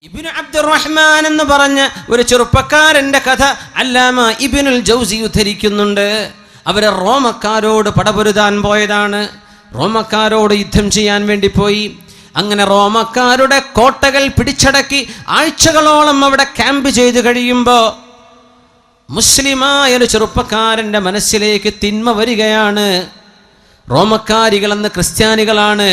ഇബ്നു അബ്ദുറഹ്മാൻ എന്ന് പറഞ്ഞ ഒരു ചെറുപ്പക്കാരന്റെ കഥ അല്ലാമ ഇബ്നുൽ ജൗസി ഉദ്ധരിക്കുന്നുണ്ട്. അവര് റോമക്കാരോട് പടപൊരുതാൻ പോയതാണ്. റോമക്കാരോട് യുദ്ധം ചെയ്യാൻ വേണ്ടി പോയി. അങ്ങനെ റോമക്കാരുടെ കോട്ടകൾ പിടിച്ചടക്കി ആഴ്ചകളോളം അവിടെ ക്യാമ്പ് ചെയ്ത് കഴിയുമ്പോൾ മുസ്ലിമായ ഒരു ചെറുപ്പക്കാരന്റെ മനസ്സിലേക്ക് തിന്മ വരികയാണ്. റോമക്കാരികളെന്ന് ക്രിസ്ത്യാനികളാണ്.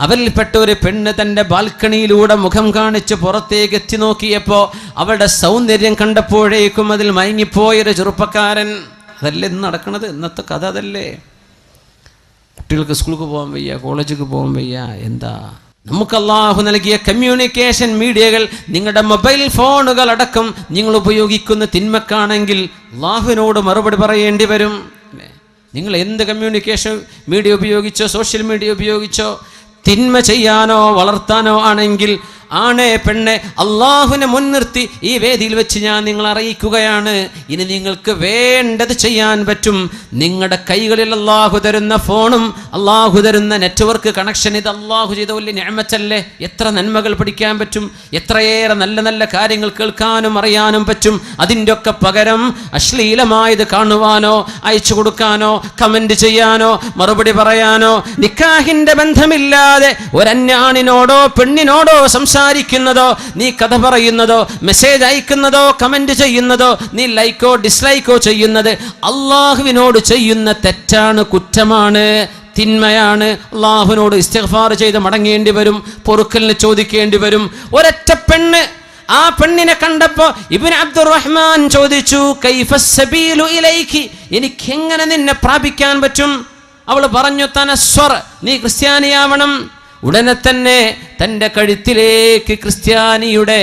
അവരിൽപ്പെട്ട ഒരു പെണ്ണ് തൻ്റെ ബാൽക്കണിയിലൂടെ മുഖം കാണിച്ച് പുറത്തേക്ക് എത്തി നോക്കിയപ്പോൾ അവളുടെ സൗന്ദര്യം കണ്ടപ്പോഴേക്കും അതിൽ മയങ്ങിപ്പോയൊരു ചെറുപ്പക്കാരൻ. അതല്ലേ ഇന്ന് നടക്കണത്, ഇന്നത്തെ കഥ അതല്ലേ. കുട്ടികൾക്ക് സ്കൂൾക്ക് പോകാൻ വയ്യ, കോളേജിലേക്ക് പോകാൻ വയ്യ. എന്താ നമുക്ക് അല്ലാഹു നൽകിയ കമ്മ്യൂണിക്കേഷൻ മീഡിയകൾ, നിങ്ങളുടെ മൊബൈൽ ഫോണുകൾ അടക്കം നിങ്ങൾ ഉപയോഗിക്കുന്ന തിന്മക്കാണെങ്കിൽ അല്ലാഹുവിനോട് മറുപടി പറയേണ്ടി വരും. നിങ്ങൾ എന്ത് കമ്മ്യൂണിക്കേഷൻ മീഡിയ ഉപയോഗിച്ചോ, സോഷ്യൽ മീഡിയ ഉപയോഗിച്ചോ, തിന്മ ചെയ്യാനോ വളർത്താനോ ആണെങ്കിൽ ആണേ പെണ്ണെ അള്ളാഹുവിനെ മുൻനിർത്തി ഈ വേദിയിൽ വെച്ച് ഞാൻ നിങ്ങളെ അറിയിക്കുകയാണ്. ഇനി നിങ്ങൾക്ക് വേണ്ടത് ചെയ്യാൻ പറ്റും. നിങ്ങളുടെ കൈകളിൽ അള്ളാഹു തരുന്ന ഫോണും അള്ളാഹു തരുന്ന നെറ്റ്വർക്ക് കണക്ഷൻ, ഇത് അള്ളാഹു ചെയ്ത വലിയ നിഅമത്തല്ലേ. എത്ര നന്മകൾ പഠിക്കാൻ പറ്റും, എത്രയേറെ നല്ല നല്ല കാര്യങ്ങൾ കേൾക്കാനും അറിയാനും പറ്റും. അതിൻ്റെ ഒക്കെ പകരം അശ്ലീലമായത് കാണുവാനോ അയച്ചു കൊടുക്കാനോ കമന്റ് ചെയ്യാനോ മറുപടി പറയാനോ, നിക്കാഹിന്റെ ബന്ധമില്ലാതെ ഒരന്യാണിനോടോ പെണ്ണിനോടോ സംസാരിക്കുന്നതോ, നീ കഥ പറയുന്നതോ, മെസ്സേജ് അയക്കുന്നതോ, കമന്റ് ചെയ്യുന്നതോ, നീ ലൈക്കോ ഡിസ്ലൈക്കോ ചെയ്യുന്നത് അള്ളാഹുവിനോട് ചെയ്യുന്ന തെറ്റാണ്, കുറ്റമാണ്, തിന്മയാണ്. അള്ളാഹുവിനോട് ഇസ്തിഗ്ഫാർ ചെയ്ത് മടങ്ങേണ്ടി വരും, പൊറുക്കലിന് ചോദിക്കേണ്ടി വരും. ഒരൊറ്റ പെണ്ണ്, ആ പെണ്ണിനെ കണ്ടപ്പോ ഇബ്നു അബ്ദുറഹ്മാൻ ചോദിച്ചു, കൈഫസ് സബീലു ഇലൈകി, എനിക്കെങ്ങനെ നിന്നെ പ്രാപിക്കാൻ പറ്റും? അവൾ പറഞ്ഞു, തനസ്വർ, നീ ക്രിസ്ത്യാനിയാവണം. ഉടനെ തന്നെ തൻ്റെ കഴുത്തിലേക്ക് ക്രിസ്ത്യാനിയുടെ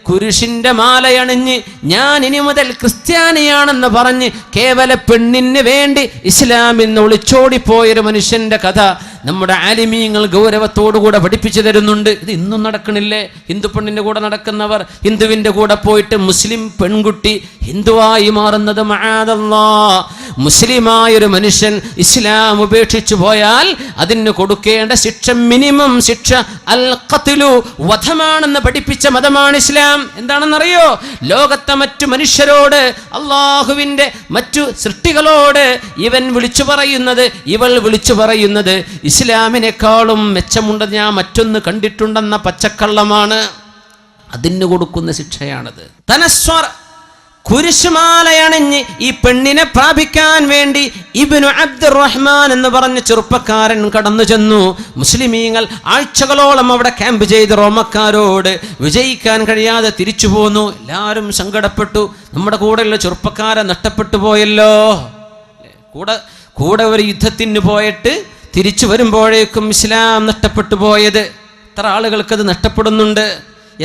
കുരിശിന്റെ മാലയണിഞ്ഞ് ഞാൻ ഇനി മുതൽ ക്രിസ്ത്യാനിയാണെന്ന് പറഞ്ഞ് കേവല പെണ്ണിന് വേണ്ടി ഇസ്ലാമിൽ നിന്ന് ഒളിച്ചോടിപ്പോയൊരു മനുഷ്യന്റെ കഥ നമ്മുടെ ആലിമീങ്ങൾ ഗൗരവത്തോടുകൂടെ പഠിപ്പിച്ചു തരുന്നുണ്ട്. ഇത് ഇന്നും നടക്കണില്ലേ? ഹിന്ദു പെണ്ണിന്റെ കൂടെ നടക്കുന്നവർ, ഹിന്ദുവിന്റെ കൂടെ പോയിട്ട് മുസ്ലിം പെൺകുട്ടി ഹിന്ദുവായി മാറുന്നത് മഅദല്ലാഹ്. മുസ്ലിമായൊരു മനുഷ്യൻ ഇസ്ലാം ഉപേക്ഷിച്ചു പോയാൽ അതിന് കൊടുക്കേണ്ട ശിക്ഷ, മിനിമം ശിക്ഷ അൽ ഖത്ലു, വധമാണെന്ന് പഠിപ്പിച്ച മതമാണ് ഇസ്ലാം. എന്താണെന്നറിയോ? ലോകത്തെ മറ്റു മനുഷ്യരോട്, അള്ളാഹുവിന്റെ മറ്റു സൃഷ്ടികളോട് ഇവൻ വിളിച്ചു പറയുന്നത്, ഇവൾ വിളിച്ചു പറയുന്നത് ഇസ്ലാമിനേക്കാളും മെച്ചമുണ്ടെന്ന് ഞാൻ മറ്റൊന്ന് കണ്ടിട്ടുണ്ടെന്ന പച്ചക്കള്ളമാണ്. അതിന് കൊടുക്കുന്ന ശിക്ഷയാണത്. തനസ്വർ, കുരിശുമാലയണിഞ്ഞ് ഈ പെണ്ണിനെ പ്രാപിക്കാൻ വേണ്ടി ഇബ്നു അബ്ദുറഹ്മാൻ എന്ന് പറഞ്ഞ ചെറുപ്പക്കാരൻ കടന്നു ചെന്നു. മുസ്ലിമീങ്ങൾ ആഴ്ചകളോളം അവിടെ ക്യാമ്പ് ചെയ്ത് റോമക്കാരോട് വിജയിക്കാൻ കഴിയാതെ തിരിച്ചു പോന്നു. എല്ലാവരും സങ്കടപ്പെട്ടു. നമ്മുടെ കൂടെയുള്ള ചെറുപ്പക്കാരെ നഷ്ടപ്പെട്ടു പോയല്ലോ. കൂടെ ഒരു യുദ്ധത്തിന് പോയിട്ട് തിരിച്ചു വരുമ്പോഴേക്കും ഇസ്ലാം നഷ്ടപ്പെട്ടു പോയത്. എത്ര ആളുകൾക്കത് നഷ്ടപ്പെടുന്നുണ്ട്.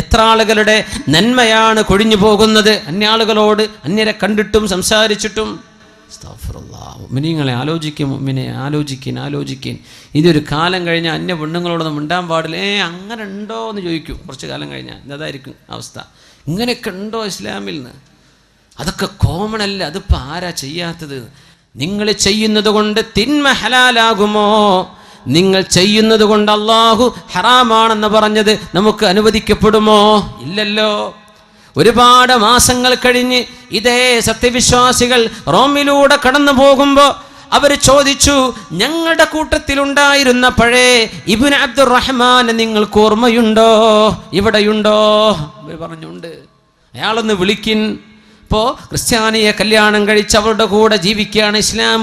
എത്ര ആളുകളുടെ നന്മയാണ് കൊഴിഞ്ഞു പോകുന്നത്. അന്യാളുകളോട്, അന്യരെ കണ്ടിട്ടും സംസാരിച്ചിട്ടും. മുഅ്മിനീങ്ങളെ ആലോചിക്കും, മുഅ്മിനെ ആലോചിക്കിൻ. ഇതൊരു കാലം കഴിഞ്ഞാൽ അന്യ പെണ്ണുങ്ങളോടൊന്നും മിണ്ടാൻ പാടില്ല. അങ്ങനെ ഉണ്ടോ എന്ന് ചോദിക്കും. കുറച്ച് കാലം കഴിഞ്ഞാൽ ഇതായിരിക്കും അവസ്ഥ. ഇങ്ങനെയൊക്കെ ഉണ്ടോ ഇസ്ലാമിൽ നിന്ന്? അതൊക്കെ കോമൺ അല്ല. അതിപ്പോൾ ആരാ ചെയ്യാത്തത്? നിങ്ങൾ ചെയ്യുന്നത് കൊണ്ട് തിന്മ ഹലാലാകുമോ? നിങ്ങൾ ചെയ്യുന്നത് കൊണ്ട് അള്ളാഹു ഹറാമാണെന്ന് പറഞ്ഞത് നമുക്ക് അനുവദിക്കപ്പെടുമോ? ഇല്ലല്ലോ. ഒരുപാട് മാസങ്ങൾ കഴിഞ്ഞ് ഇതേ സത്യവിശ്വാസികൾ റോമിലൂടെ കടന്നു പോകുമ്പോൾ അവർ ചോദിച്ചു, ഞങ്ങളുടെ കൂട്ടത്തിലുണ്ടായിരുന്ന പഴയ ഇബ്നു അബ്ദുറഹ്മാൻ നിങ്ങൾക്ക് ഓർമ്മയുണ്ടോ? ഇവിടെയുണ്ടോ? അവർ പറഞ്ഞുണ്ട്. അയാളൊന്ന് വിളിക്കിൻ. ഇപ്പോൾ ക്രിസ്ത്യാനിയെ കല്യാണം കഴിച്ച് അവരുടെ കൂടെ ജീവിക്കുകയാണ്, ഇസ്ലാം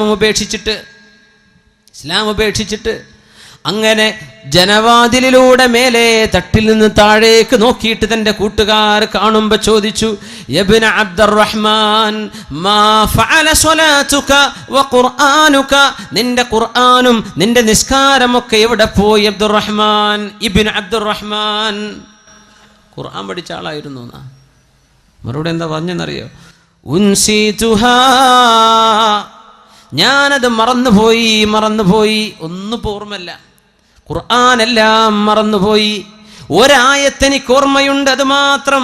ഉപേക്ഷിച്ചിട്ട്. അങ്ങനെ ജനവാതിലിലൂടെ മേലെ തട്ടിൽ നിന്ന് താഴേക്ക് നോക്കിയിട്ട് തൻ്റെ കൂട്ടുകാർ കാണുമ്പോൾ ചോദിച്ചു, ഇബ്നു അബ്ദുറഹ്മാൻ, മാ ഫഅല സ്വലാതുക വ ഖുർആനുക, നിന്റെ ഖുർആനും നിന്റെ നിസ്കാരമൊക്കെ എവിടെ പോയി അബ്ദുറഹ്മാൻ? ഇബ്നു അബ്ദുറഹ്മാൻ ഖുർആൻ പഠിച്ച ആളായിരുന്നു. മറുപടി എന്താ പറഞ്ഞെന്നറിയോ? ഉൻസിതുഹാ, ഞാനത് മറന്നുപോയി. ഒന്നും ഓർമ്മല്ല. ഖുർആനെല്ലാം മറന്നുപോയി. ഒരായത്തെനിക്ക് ഓർമ്മയുണ്ട്, അത് മാത്രം.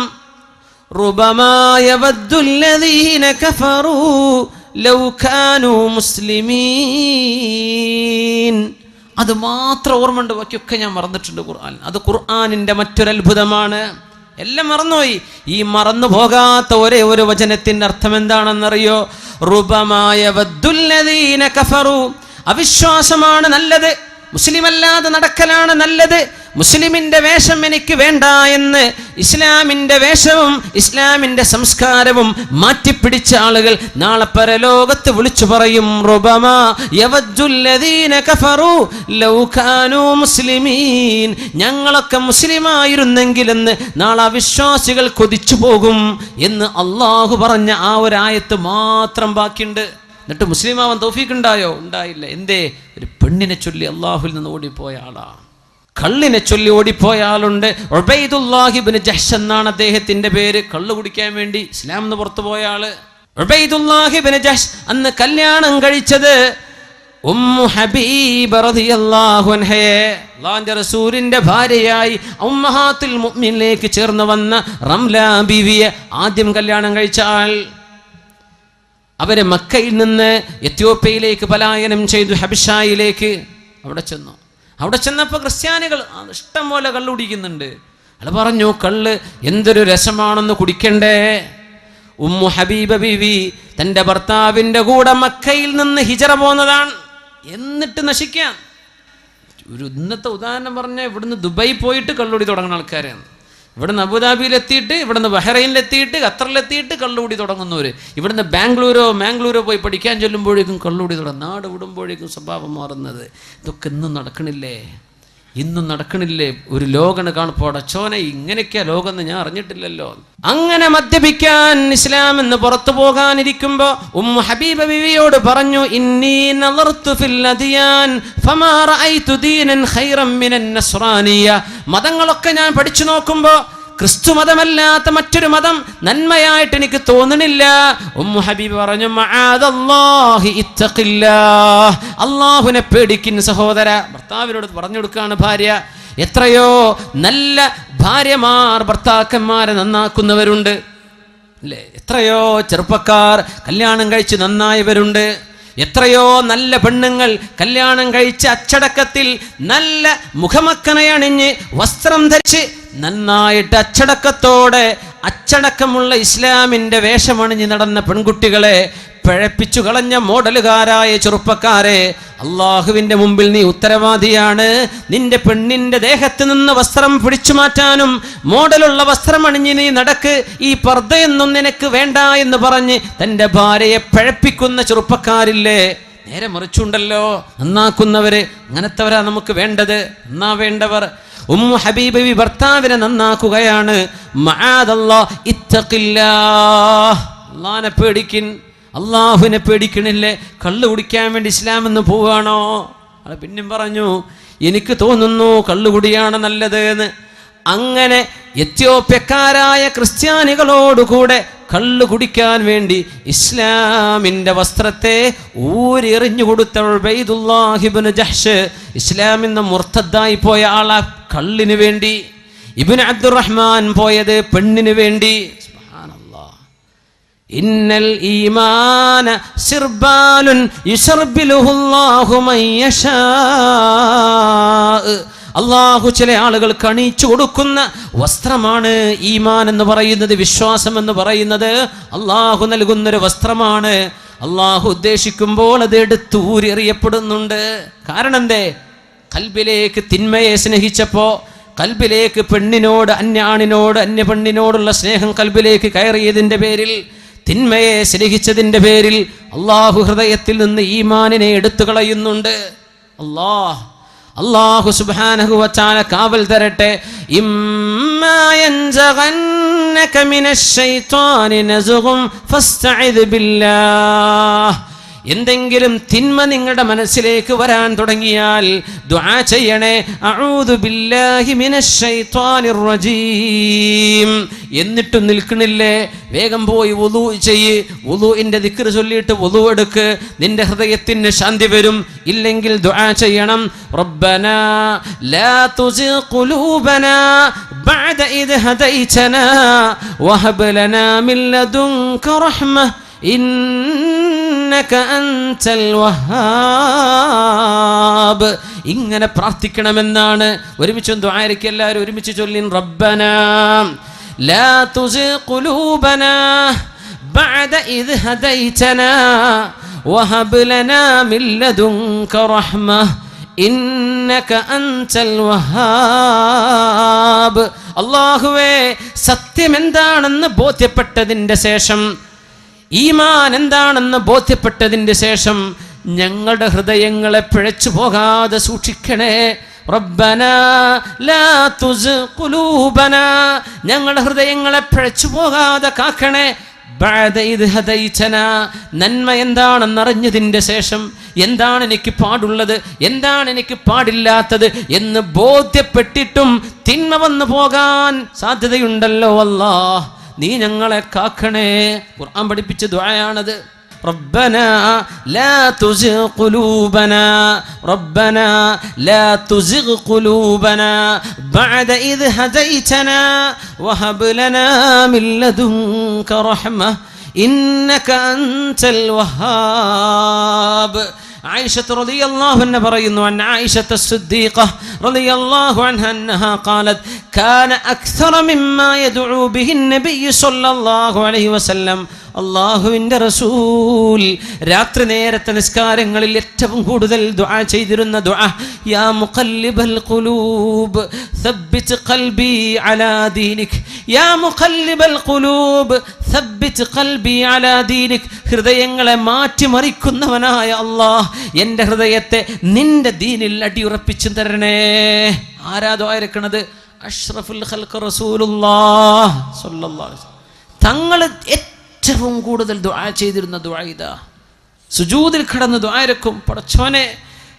റുബമാ യവദ്ദുല്ലദീന കഫറൂ ലൗ കാനൂ മുസ്ലിമീൻ. അത് മാത്രം ഓർമ്മയുണ്ട്, ബാക്കിയൊക്കെ ഞാൻ മറന്നിട്ടുണ്ട്. അത് ഖുർആനിൻ്റെ മറ്റൊരത്ഭുതമാണ്. എല്ലാം മറന്നുപോയി. ഈ മറന്നു പോകാത്ത ഒരേ ഒരു വചനത്തിന്റെ അർത്ഥം എന്താണെന്നറിയോ? റുബമായ വദ്ദുല്ലദീന കഫറു, അവിശ്വാസമാണ് നല്ലത്, മുസ്ലിമല്ലാതെ നടക്കലാണ് നല്ലത്, മുസ്ലിമിന്റെ വേഷം എനിക്ക് വേണ്ട എന്ന് ഇസ്ലാമിന്റെ വേഷവും ഇസ്ലാമിന്റെ സംസ്കാരവും മാറ്റിപ്പിടിച്ച ആളുകൾ നാളെ പരലോകത്ത് വിളിച്ചു പറയും, റുബമാ യവദ്ദുല്ലദീന കഫറു ലൗ കാനൂ മുസ്ലിമീൻ, ഞങ്ങളൊക്കെ മുസ്ലിമായിരുന്നെങ്കിലെന്ന് നാളെ അവിശ്വാസികൾ കൊതിച്ചു പോകും എന്ന് അള്ളാഹു പറഞ്ഞ ആ ഒരു ആയത്ത് മാത്രം ബാക്കിയുണ്ട്. എന്നിട്ട് മുസ്ലിമാവാൻ തൗഫീഖ് ഉണ്ടായോ? ഉണ്ടായില്ല. എന്തേ? ഒരു പെണ്ണിനെ ചൊല്ലി അള്ളാഹുവിൽ നിന്ന് ഓടിപ്പോയ ആളാണ്. കള്ളിനെ ചൊല്ലി ഓടിപ്പോയ ആളുണ്ട്. ഉബൈദുല്ലാഹി ഇബ്നു ജഹ്ഷ് എന്നാണ് അദ്ദേഹത്തിന്റെ പേര്. കള്ളു കുടിക്കാൻ വേണ്ടി ഇസ്ലാം നിന്ന് പുറത്തു പോയ ആള് ഉബൈദുല്ലാഹി ഇബ്നു ജഹ്ഷ്. അന്ന് കല്യാണം കഴിച്ചത് ഉമ്മു ഹബീബ റളിയല്ലാഹു അൻഹയെ, അല്ലാഹുവിന്റെ റസൂലിന്റെ ഭാര്യയായി ഉമ്മഹാത്തുൽ മുഅ്മിനിലേക്ക് ചേർന്ന് വന്ന റംല ബീവിയെ ആദ്യം കല്യാണം കഴിച്ച ആൾ. അവര് മക്കയിൽ നിന്ന് എത്യോപ്യയിലേക്ക് പലായനം ചെയ്തു, ഹബിഷായിലേക്ക്. അവിടെ ചെന്നപ്പോൾ ക്രിസ്ത്യാനികൾ ഇഷ്ടം പോലെ കള്ള് കുടിക്കുന്നുണ്ട്. അയാൾ പറഞ്ഞു, കള്ള് എന്തൊരു രസമാണെന്ന് കുടിക്കണ്ടേ. ഉമ്മു ഹബീബ ബീവി തൻ്റെ ഭർത്താവിൻ്റെ കൂടെ മക്കയിൽ നിന്ന് ഹിജറ പോന്നതാണ്. എന്നിട്ട് നശിക്കാൻ ഒരു ഇന്നത്തെ ഉദാഹരണം പറഞ്ഞാൽ, ഇവിടുന്ന് ദുബായി പോയിട്ട് കള്ളുടി തുടങ്ങുന്ന ആൾക്കാരാണ്. ഇവിടുന്ന് അബുദാബിയിലെത്തിയിട്ട്, ഇവിടുന്ന് ബഹ്റൈനിലെത്തിയിട്ട്, ഖത്തറിലെത്തിയിട്ട് കള്ളുകൂടി തുടങ്ങുന്നവർ. ഇവിടുന്ന് മാംഗ്ലൂരോ പോയി പഠിക്കാൻ ചൊല്ലുമ്പോഴേക്കും കള്ളുകൂടി തുടങ്ങും. നാട് വിടുമ്പോഴേക്കും സ്വഭാവം മാറുന്നത്. ഇതൊക്കെ ഇന്നും നടക്കണില്ലേ? ഒരു ലോകണ് കാണുമ്പോൾ അടച്ചോനെ, ഇങ്ങനെയൊക്കെയാ ലോകമെന്ന് ഞാൻ അറിഞ്ഞിട്ടില്ലല്ലോ. അങ്ങനെ മദ്യപിക്കാൻ ഇസ്ലാം എന്ന് പുറത്തു പോകാനിരിക്കുമ്പോ ഉമ്മു ഹബീബ ബിവിയോട് പറഞ്ഞു, ഇന്നി നളർതു ഫിൽ അദിയാൻ ഫമാ റഅയ്തു ദീനൻ ഖൈറൻ മിനൻ നസ്റാനിയ. മതങ്ങളൊക്കെ ഞാൻ പഠിച്ചു നോക്കുമ്പോ ക്രിസ്തു മതമല്ലാത്ത മറ്റൊരു മതം നന്മയായിട്ട് എനിക്ക് തോന്നണില്ല. ഉമ്മു ഹബീബ് പറഞ്ഞു, മആദല്ലാഹി ഇത്തഖില്ലാഹ്, അല്ലാഹുവിനെ പേടിക്കുന്ന സഹോദര. ഭർത്താവിനോട് പറഞ്ഞു കൊടുക്കുകയാണ് ഭാര്യ. എത്രയോ നല്ല ഭാര്യമാർ ഭർത്താക്കന്മാരെ നന്നാക്കുന്നവരുണ്ട് അല്ലേ? എത്രയോ ചെറുപ്പക്കാർ കല്യാണം കഴിച്ച് നന്നായവരുണ്ട്. എത്രയോ നല്ല പെണ്ണുങ്ങൾ കല്യാണം കഴിച്ച് അച്ചടക്കത്തിൽ നല്ല മുഖമക്കനയണിഞ്ഞ് വസ്ത്രം ധരിച്ച് നന്നായിട്ട് അച്ചടക്കത്തോടെ അച്ചടക്കമുള്ള ഇസ്ലാമിൻ്റെ വേഷമണിഞ്ഞ് നടന്ന പെൺകുട്ടികളെ പിഴപ്പിച്ചു കളഞ്ഞ മോഡലുകാരായ ചെറുപ്പക്കാരെ, അള്ളാഹുവിൻ്റെ മുമ്പിൽ നീ ഉത്തരവാദിയാണ്. നിന്റെ പെണ്ണിൻ്റെ ദേഹത്ത് നിന്ന് വസ്ത്രം പിടിച്ചു മാറ്റാനും മോഡലുള്ള വസ്ത്രം അണിഞ്ഞ് നീ നടക്ക്, ഈ പർദ്ദയൊന്നും നിനക്ക് വേണ്ട എന്ന് പറഞ്ഞ് തൻ്റെ ഭാര്യയെ പിഴപ്പിക്കുന്ന ചെറുപ്പക്കാരില്ലേ? നേരെ മറിച്ചുണ്ടല്ലോ, നന്നാക്കുന്നവര്. അങ്ങനത്തെവരാ നമുക്ക് വേണ്ടത്, നന്നാവേണ്ടവർ. ഉമ്മു ഹബീബ ബി ഭർത്താവിനെ നന്നാക്കുകയാണ്. മആദല്ലാഹ് ഇത്തഖില്ലാഹ്, അല്ലാഹുവിനെ പേടിക്കിൻ. അള്ളാഹുവിനെ പേടിക്കണില്ലേ? കള്ളു കുടിക്കാൻ വേണ്ടി ഇസ്ലാം എന്ന് പോവുകയാണോ? അത് പിന്നെയും പറഞ്ഞു, എനിക്ക് തോന്നുന്നു കള്ളുകുടിയാണ് നല്ലത് എന്ന്. അങ്ങനെ എത്യോപ്യക്കാരായ ക്രിസ്ത്യാനികളോടുകൂടെ കള്ളു കുടിക്കാൻ വേണ്ടി ഇസ്ലാമിൻ്റെ വസ്ത്രത്തെ ഊരെറിഞ്ഞു കൊടുത്ത ഉബൈദുല്ലാഹി ഇബ്നു ജഹ്ഷ് ഇസ്ലാമിൽ നിന്ന് മുർത്തദ്ദായി പോയ ആളാ കള്ളിന് വേണ്ടി. ഇബ്നു അബ്ദുറഹ്മാൻ പോയത് പെണ്ണിന് വേണ്ടി. ഇന്നൽ ഈമാന സിർബാലുൻ യുസർബിലുഹുല്ലാഹു മൻ യശാ. അള്ളാഹു ചില ആളുകൾക്ക് അണിയിച്ചു കൊടുക്കുന്ന വസ്ത്രമാണ് ഈമാൻ എന്ന് പറയുന്നത്. വിശ്വാസം എന്ന് പറയുന്നത് അള്ളാഹു നൽകുന്നൊരു വസ്ത്രമാണ്. അള്ളാഹു ഉദ്ദേശിക്കുമ്പോൾ അത് എടുത്തൂരിയപ്പെടുന്നുണ്ട്. കാരണം എന്തേ? കൽബിലേക്ക് തിന്മയെ സ്നേഹിച്ചപ്പോ, കൽബിലേക്ക് പെണ്ണിനോട്, അന്യാണിനോട്, അന്യ പെണ്ണിനോടുള്ള സ്നേഹം കൽബിലേക്ക് കയറിയതിൻ്റെ പേരിൽ, തിന്മയെ സ്നേഹിച്ചതിൻ്റെ പേരിൽ അള്ളാഹു ഹൃദയത്തിൽ നിന്ന് ഈമാനിനെ എടുത്തു കളയുന്നുണ്ട്. അള്ളാഹു സുബ്ഹാനഹു വ തആല കാവൽ തരട്ടെ. ഇമ്മാ യൻസഗന്നക മിനശ് ശൈത്വാനി നസ്ഗും ഫസ്തഇദ് ബില്ലാഹ്. എന്തെങ്കിലും തിന്മ നിങ്ങളുടെ മനസ്സിലേക്ക് വരാൻ തുടങ്ങിയാൽ ദുആ ചെയ്യണേ, അഊദു ബില്ലാഹി മിനശ് ശൈത്വാനിർ റജീം. എന്നിട്ടും നിൽക്കണില്ലേ? വേഗം പോയി വുളൂ ചെയ്യ്. വുളൂഇന്റെ ദിക്ർ ചൊല്ലിയിട്ട് വുളൂ എടുക്ക്, നിന്റെ ഹൃദയത്തിന് ശാന്തി വരും. ഇല്ലെങ്കിൽ ദുആ ചെയ്യണം, റബ്ബനാ ലാ തുസിഗ് ഖുലൂബനാ ബഅദ ഇദ് ഹദൈതനാ വഹബ് ലനാ മിൻ ലദുൻക റഹ്മ ഇന്നക അൻതൽ വഹാബ്. ഇങ്ങനെ പ്രാർത്ഥിക്കണമെന്നാണ്. ഒരുമിച്ച് ദുആയിരക്ക് എല്ലാവരും ഒരുമിച്ച് ചൊല്ലിൻ, റബ്ബനാ ലാ തുസിഗ് ഖുലൂബനാ ബഅദ ഇദ് ഹദൈതനാ വഹബ് ലനാ മിൻ ലദുൻക റഹ്മ ഇന്നക അൻതൽ വഹാബ്. അല്ലാഹുവേ, സത്യം എന്താണെന്ന് ബോധ്യപ്പെട്ടതിൻ്റെ ശേഷം, ഈമാൻ എന്താണെന്ന് ബോധ്യപ്പെട്ടതിൻ്റെ ശേഷം ഞങ്ങളുടെ ഹൃദയങ്ങളെ പിഴച്ചു പോകാതെ സൂക്ഷിക്കണേ. റബ്ബനാ ലാ തുസിഗ് ഖുലൂബനാ, ഞങ്ങളുടെ ഹൃദയങ്ങളെ പിഴച്ചു പോകാതെ കാക്കണേ. ബഅദ ഇദ് ഹദൈതനാ, നന്മ എന്താണെന്നറിഞ്ഞതിൻ്റെ ശേഷം എന്താണ് എനിക്ക് പാടുള്ളത്, എന്താണ് എനിക്ക് പാടില്ലാത്തത് എന്ന് ബോധ്യപ്പെട്ടിട്ടും തിന്മ വന്നു പോകാൻ സാധ്യതയുണ്ടല്ലോ അല്ലാഹ്, നീ ഞങ്ങളെ കാക്കണേ. ഖുർആൻ പഠിപ്പിച്ച ദുആയാണത്. ربنا لا تزغ قلوبنا ربنا لا تزغ قلوبنا بعد إذ هديتنا وهب لنا من لدنك رحمة إنك أنت الوهاب. عائشة رضي الله عنها പറയുന്നു عن عائشة الصديقة رضي الله عنها أنها قالت كان أكثر مما يدعو به النبي صلى الله عليه وسلم. അള്ളാഹുവിൻ്റെ റസൂൽ രാത്രി നേരത്തെ നിസ്കാരങ്ങളിൽ ഏറ്റവും കൂടുതൽ ദുആ ചെയ്തിരുന്ന ദുആ, യാ മുഖല്ലിബൽ ഖുലൂബ് സബ്ബിത് ഖൽബി അലാ ദീനിക്, യാ മുഖല്ലിബൽ ഖുലൂബ് സബ്ബിത് ഖൽബി അലാ ദീനിക്. ഹൃദയങ്ങളെ മാറ്റിമറിക്കുന്നവനായ അല്ലാഹ്, എൻ്റെ ഹൃദയത്തെ നിന്റെ ദീനിൽ അടിയുറപ്പിച്ചു തരണേ. ആരാ ദുആ ഇറക്കണത്? അഷ്റഫുൽ ഖൽഖ് റസൂലുള്ളാഹ് സ്വല്ലല്ലാഹു അലൈഹി വസല്ലം. തങ്ങൾ ഏറ്റവും കൂടുതൽ ദുആ ചെയ്തിരുന്ന ദുആ ഇതാ. സുജൂദിൽ കിടന്ന് ദുആ ഇറക്കും, പടച്ചോനെ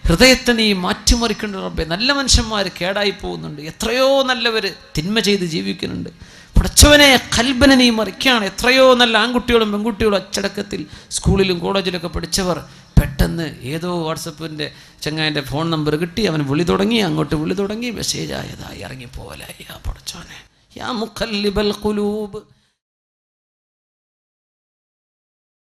ഹൃദയത്തെ നീ മാറ്റിമറിക്കേണ്ട റബ്ബേ. നല്ല മനുഷ്യന്മാർ കേടായി പോകുന്നുണ്ട്, എത്രയോ നല്ലവർ തിന്മ ചെയ്ത് ജീവിക്കുന്നുണ്ട്. പടച്ചവനെ ഖൽബിനെ നീ മറിക്കുകയാണ്. എത്രയോ നല്ല ആൺകുട്ടികളും പെൺകുട്ടികളും അച്ചടക്കത്തിൽ സ്കൂളിലും കോളേജിലൊക്കെ പഠിച്ചവർ പെട്ടെന്ന് ഏതോ വാട്സപ്പിൻ്റെ ചങ്ങാൻ്റെ ഫോൺ നമ്പർ കിട്ടി, അവൻ വിളി തുടങ്ങി, അങ്ങോട്ട് വിളി തുടങ്ങി, മെസ്സേജ് ആയതായി ഇറങ്ങിപ്പോലായി. യാ പടച്ചോനെ, യാ മുഖല്ലിബൽ ഖുലൂബ്